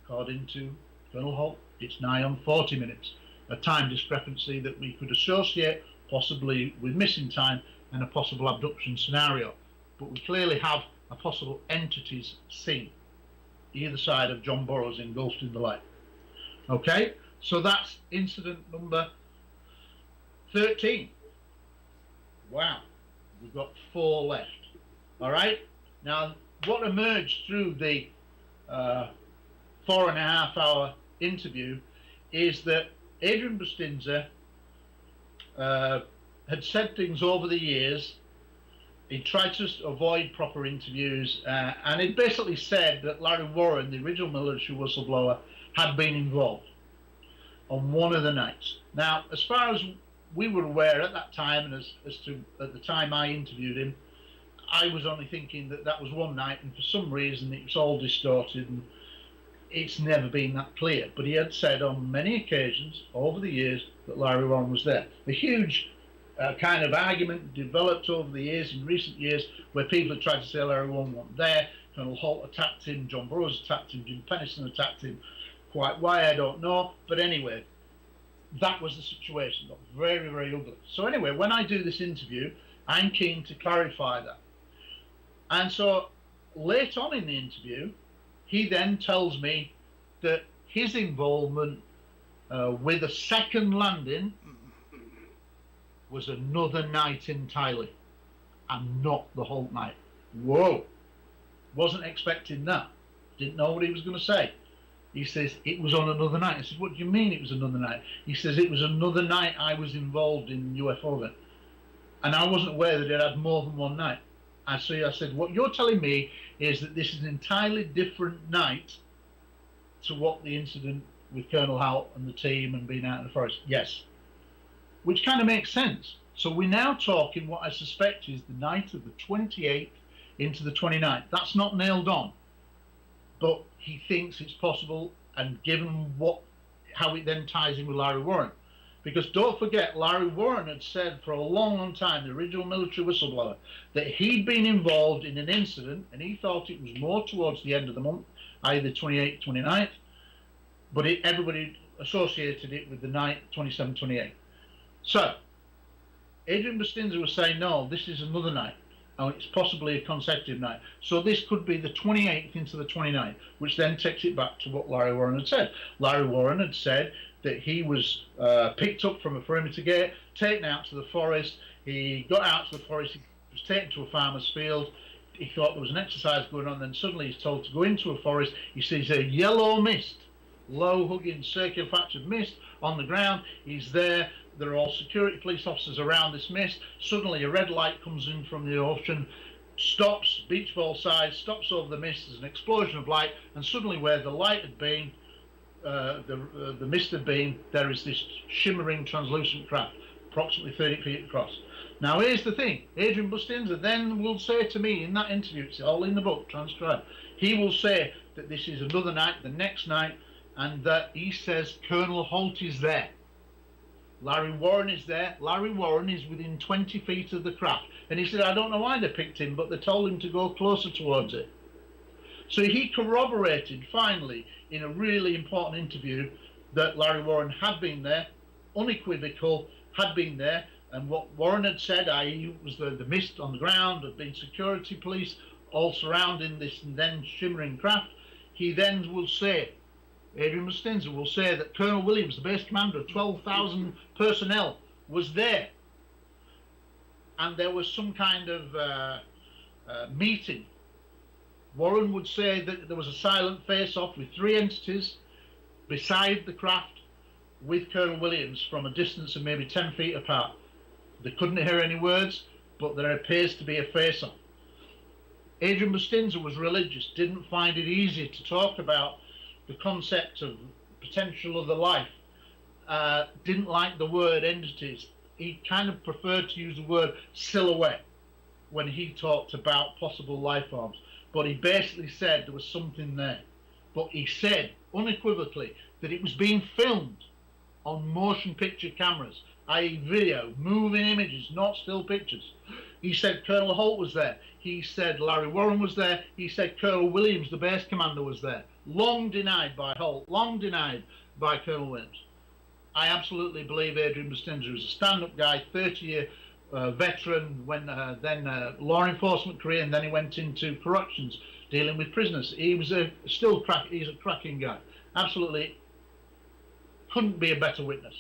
According to Colonel Holt, it's nigh on 40 minutes. A time discrepancy that we could associate possibly with missing time and a possible abduction scenario. But we clearly have a possible entities seen either side of John Burroughs engulfed in the light. Okay, so that's incident number 13. Wow, we've got 4 left. All right, now what emerged through the 4.5-hour interview is that Adrian Bustinza had said things over the years. He tried to avoid proper interviews, and he basically said that Larry Warren, the original military whistleblower, had been involved on one of the nights. Now, as far as we were aware at that time, and as to at the time I interviewed him, I was only thinking that that was one night, and for some reason it was all distorted, and it's never been that clear. But he had said on many occasions over the years that Larry Warren was there. A huge kind of argument developed over the years, in recent years, where people had tried to say Larry Warren wasn't there. Colonel Holt attacked him, John Burroughs attacked him, Jim Pennison attacked him. Quite why, I don't know. But anyway, that was the situation. Got very, very ugly. So anyway, when I do this interview, I'm keen to clarify that. And so late on in the interview, he then tells me that his involvement with a second landing was another night entirely, and not the Holt night. Whoa, wasn't expecting that. Didn't know what he was going to say. He says, it was on another night. I said, what do you mean it was another night? He says, it was another night I was involved in UFO event. And I wasn't aware that it had more than one night. I said, what you're telling me is that this is an entirely different night to what the incident with Colonel Holt and the team and being out in the forest. Yes. Which kind of makes sense. So we're now talking what I suspect is the night of the 28th into the 29th. That's not nailed on. but he thinks it's possible, and given how it then ties in with Larry Warren. Because don't forget, Larry Warren had said for a long, long time, the original military whistleblower, that he'd been involved in an incident, and he thought it was more towards the end of the month, either 28th, 29th, but everybody associated it with the night 27, 28. So, Adrian Bustinza was saying, no, this is another night. And it's possibly a consecutive night. So this could be the 28th into the 29th, which then takes it back to what Larry Warren had said. Larry Warren had said that he was picked up from a perimeter gate, taken out to the forest. He got out to the forest, he was taken to a farmer's field. He thought there was an exercise going on, then suddenly he's told to go into a forest. He sees a yellow mist, low hugging circular patch of mist on the ground. He's there. There are all security police officers around this mist. Suddenly a red light comes in from the ocean, stops, beach ball size, stops over the mist. There's an explosion of light, and suddenly where the light had been, the mist had been, there is this shimmering translucent craft, approximately 30 feet across. Now here's the thing, Adrian Bustinza then will say to me in that interview, it's all in the book, transcribed, he will say that this is another night, the next night, and that he says Colonel Holt is there. Larry Warren is there. Larry Warren is within 20 feet of the craft. And he said, I don't know why they picked him, but they told him to go closer towards it. So he corroborated, finally, in a really important interview, that Larry Warren had been there, unequivocal, had been there. And what Warren had said, i.e. was the mist on the ground, had been security police all surrounding this then shimmering craft. He then will say, Adrian Bustinza will say that Colonel Williams, the base commander of 12,000 personnel, was there. And there was some kind of meeting. Warren would say that there was a silent face-off with three entities beside the craft with Colonel Williams from a distance of maybe 10 feet apart. They couldn't hear any words, but there appears to be a face-off. Adrian Bustinza was religious, didn't find it easy to talk about the concept of potential other life, didn't like the word entities. He kind of preferred to use the word silhouette when he talked about possible life forms. But he basically said there was something there. But he said unequivocally that it was being filmed on motion picture cameras, i.e. video, moving images, not still pictures. He said Colonel Holt was there. He said Larry Warren was there. He said Colonel Williams, the base commander, was there. Long denied by Holt, long denied by Colonel Williams. I absolutely believe Adrian Bustinza is a stand-up guy, 30-year veteran, when then law enforcement career, and then he went into corrections, dealing with prisoners. He was he's a cracking guy. Absolutely couldn't be a better witness.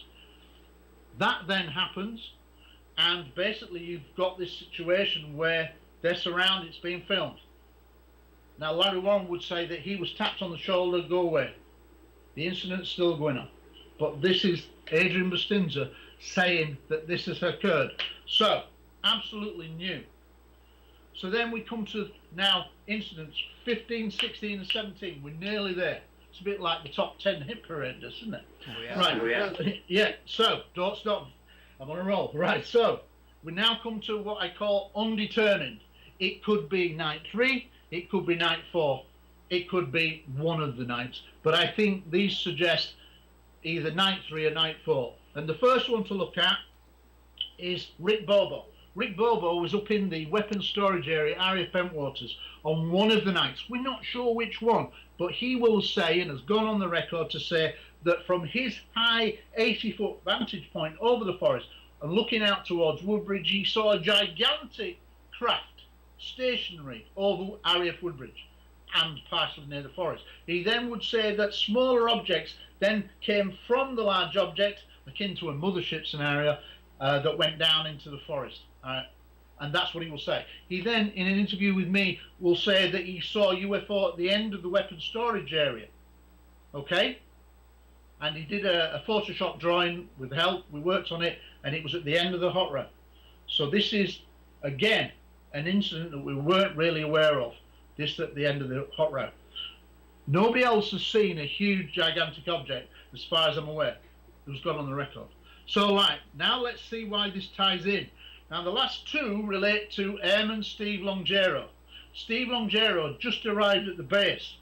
That then happens, and basically you've got this situation where they're surrounded, it's being filmed. Now, Larry Warren would say that he was tapped on the shoulder, go away. The incident's still going on. But this is Adrian Bustinza saying that this has occurred. So, absolutely new. So then we come to now incidents 15, 16 and 17. We're nearly there. It's a bit like the top 10 hit parade, isn't it? Oh, yeah. Right. Oh, yeah. Yeah, so, don't stop. I'm on a roll. Right, so, we now come to what I call undetermined. It could be night 3, it could be night 4, it could be one of the nights. But I think these suggest either night 3 or night 4. And the first one to look at is Rick Bobo. Rick Bobo was up in the weapons storage area, RAF Pentwaters, on one of the nights. We're not sure which one, but he will say, and has gone on the record to say, that from his high 80-foot vantage point over the forest and looking out towards Woodbridge, he saw a gigantic craft stationary over RAF Woodbridge and partially near the forest. He then would say that smaller objects then came from the large object, akin to a mothership scenario, that went down into the forest. And that's what he will say. He then, in an interview with me, will say that he saw a UFO at the end of the weapons storage area. Okay? And he did a Photoshop drawing with help. We worked on it, and it was at the end of the hot rod. So this is, again, an incident that we weren't really aware of, this at the end of the hot rod. Nobody else has seen a huge, gigantic object, as far as I'm aware, who's gone on the record. So, right, now let's see why this ties in. Now, the last two relate to Airman Steve Longero. Steve Longero just arrived at the base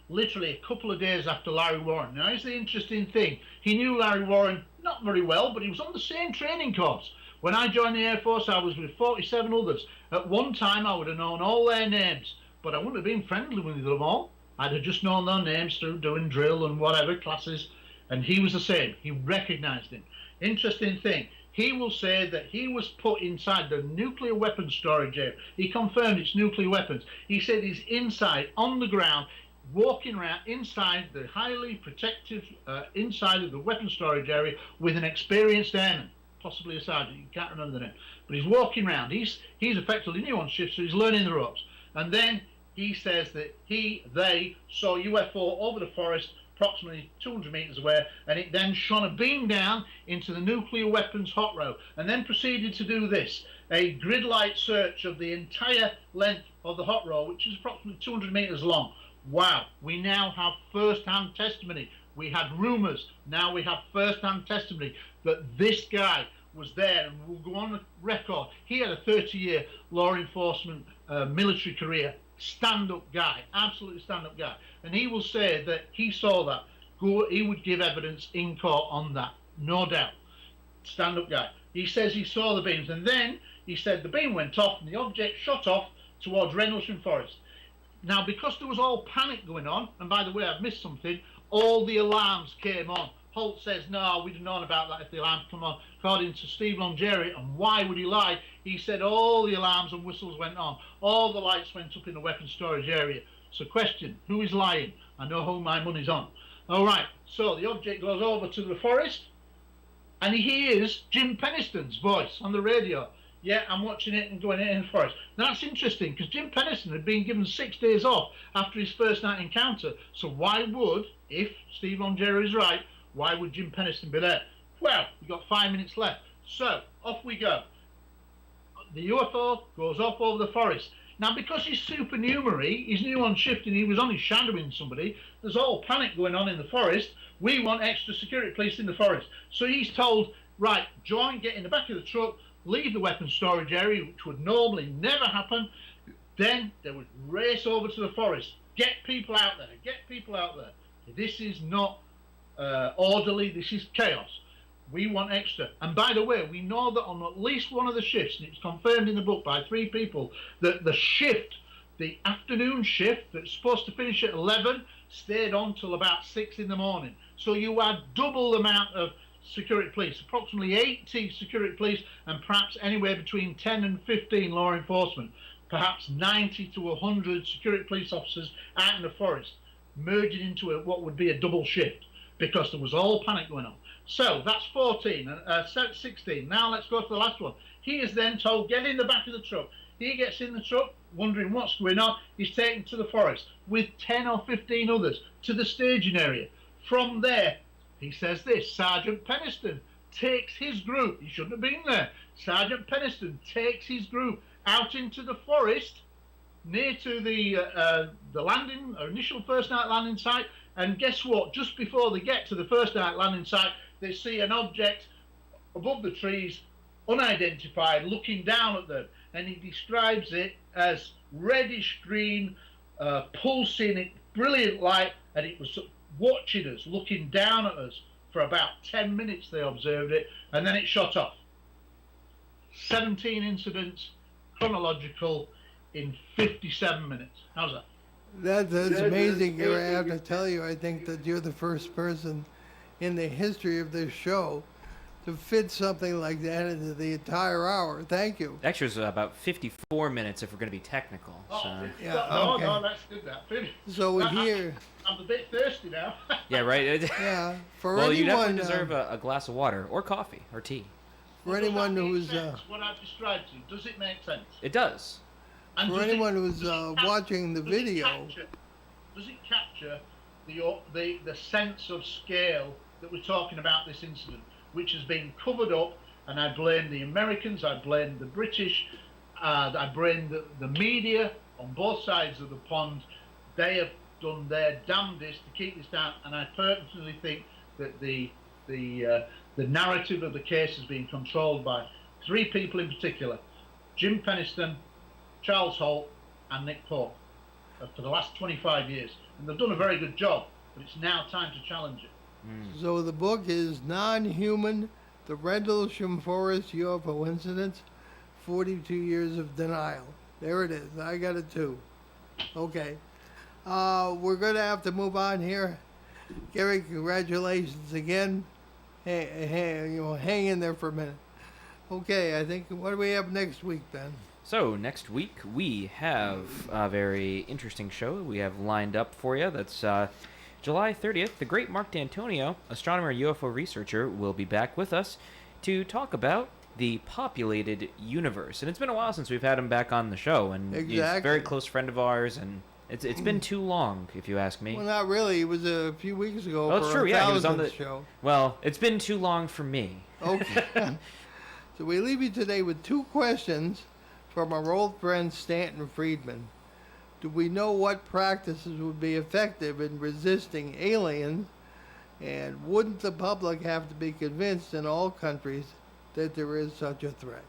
literally a couple of days after Larry Warren. Now, here's the interesting thing. He knew Larry Warren not very well, but he was on the same training course. When I joined the Air Force, I was with 47 others. At one time, I would have known all their names, but I wouldn't have been friendly with them all. I'd have just known their names through doing drill and whatever classes, and he was the same. He recognized him. Interesting thing, he will say that he was put inside the nuclear weapons storage area. He confirmed it's nuclear weapons. He said he's inside, on the ground, walking around inside the highly protective inside of the weapons storage area with an experienced airman, possibly a sergeant, you can't remember the name, but he's walking around. He's effectively new on shift, so he's learning the ropes. And then he says that they saw UFO over the forest approximately 200 meters away, and it then shone a beam down into the nuclear weapons hot row, and then proceeded to do this, a grid light search of the entire length of the hot row, which is approximately 200 meters long. Wow, we now have first-hand testimony. We had rumors, now we have first-hand testimony that this guy was there, and we'll go on the record. He had a 30-year law enforcement military career. Stand-up guy, absolutely stand-up guy. And he will say that he saw that. He would give evidence in court on that, no doubt. Stand-up guy. He says he saw the beams, and then he said the beam went off and the object shot off towards Rendlesham Forest. Now, because there was all panic going on, and by the way, I've missed something, all the alarms came on. Holt says, no, we'd have known about that if the alarms come on. According to Steve Longeri, and why would he lie? He said all the alarms and whistles went on. All the lights went up in the weapons storage area. So question, who is lying? I know who my money's on. All right, so the object goes over to the forest, and he hears Jim Peniston's voice on the radio. Yeah, I'm watching it and going in the forest. Now, that's interesting, because Jim Peniston had been given 6 days off after his first night encounter. So why would, if Steve Longeri is right, why would Jim Peniston be there? Well, we've got 5 minutes left. So, off we go. The UFO goes off over the forest. Now, because he's supernumerary, he's new on shift and he was only shadowing somebody, there's all panic going on in the forest. We want extra security police in the forest. So he's told, right, join, get in the back of the truck, leave the weapons storage area, which would normally never happen. Then they would race over to the forest. Get people out there. Get people out there. This is not orderly. This is chaos. We want extra. And by the way, we know that on at least one of the shifts, and it's confirmed in the book by 3 people, that the shift, the afternoon shift that's supposed to finish at 11, stayed on till about 6 in the morning. So you had double the amount of security police, approximately 80 security police, and perhaps anywhere between 10 and 15 law enforcement, perhaps 90 to 100 security police officers out in the forest, merging into what would be a double shift, because there was all panic going on. So that's 16. Now let's go to the last one. He is then told, get in the back of the truck. He gets in the truck, wondering what's going on. He's taken to the forest with 10 or 15 others to the staging area. From there, he says this, Sergeant Peniston takes his group, he shouldn't have been there, Sergeant Peniston takes his group out into the forest near to the landing, or initial first night landing site, and guess what, just before they get to the first night landing site, they see an object above the trees, unidentified, looking down at them, and he describes it as reddish green, pulsing, brilliant light, and it was watching us, looking down at us for about 10 minutes. They observed it, and then it shot off. 17 incidents, chronological, in 57 minutes. How's that? That's amazing. I have to tell you, I think that you're the first person in the history of this show to fit something like that into the entire hour. Thank you. Actually, it's about 54 minutes if we're going to be technical. Oh, So. Yeah, no, okay. no, that's good. That finish. So here, I'm a bit thirsty now. Yeah, right? yeah, for Well, you anyone, definitely deserve a glass of water or coffee or tea. for anyone who's what I've described to you, does it make sense? It does. And for does anyone it- who's does it cap- watching the does it video, does it capture the sense of scale that we're talking about this incident, which has been covered up? And I blame the Americans, I blame the British, I blame the media on both sides of the pond. They have done their damnedest to keep this down, and I personally think that the narrative of the case has been controlled by 3 people in particular: Jim Peniston, Charles Holt, and Nick Pope. for the last 25 years. And they've done a very good job, but it's now time to challenge it. So the book is Non-Human, The Rendlesham Forest UFO Incidents, 42 Years of Denial. There it is. I got it too. Okay. We're going to have to move on here. Gary, congratulations again. Hang in there for a minute. Okay, I think, what do we have next week, Ben? So, next week we have a very interesting show we have lined up for you. That's July 30th. The great Mark D'Antonio, astronomer and UFO researcher, will be back with us to talk about the populated universe. And it's been a while since we've had him back on the show, and he's a very close friend of ours, and it's been too long, if you ask me. Well, not really. It was a few weeks ago Oh, it's for true, a yeah, he was on 1000th the show. Well, it's been too long for me. Okay. So we leave you today with two questions from our old friend Stanton Friedman. Do we know what practices would be effective in resisting aliens? And wouldn't the public have to be convinced in all countries that there is such a threat?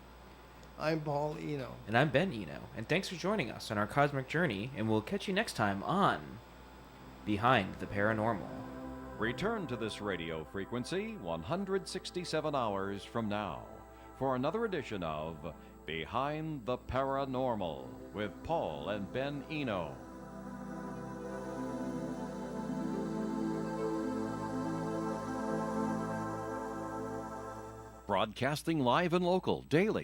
I'm Paul Eno. And I'm Ben Eno, and thanks for joining us on our cosmic journey, and we'll catch you next time on Behind the Paranormal. Return to this radio frequency 167 hours from now for another edition of Behind the Paranormal with Paul and Ben Eno. Broadcasting live and local daily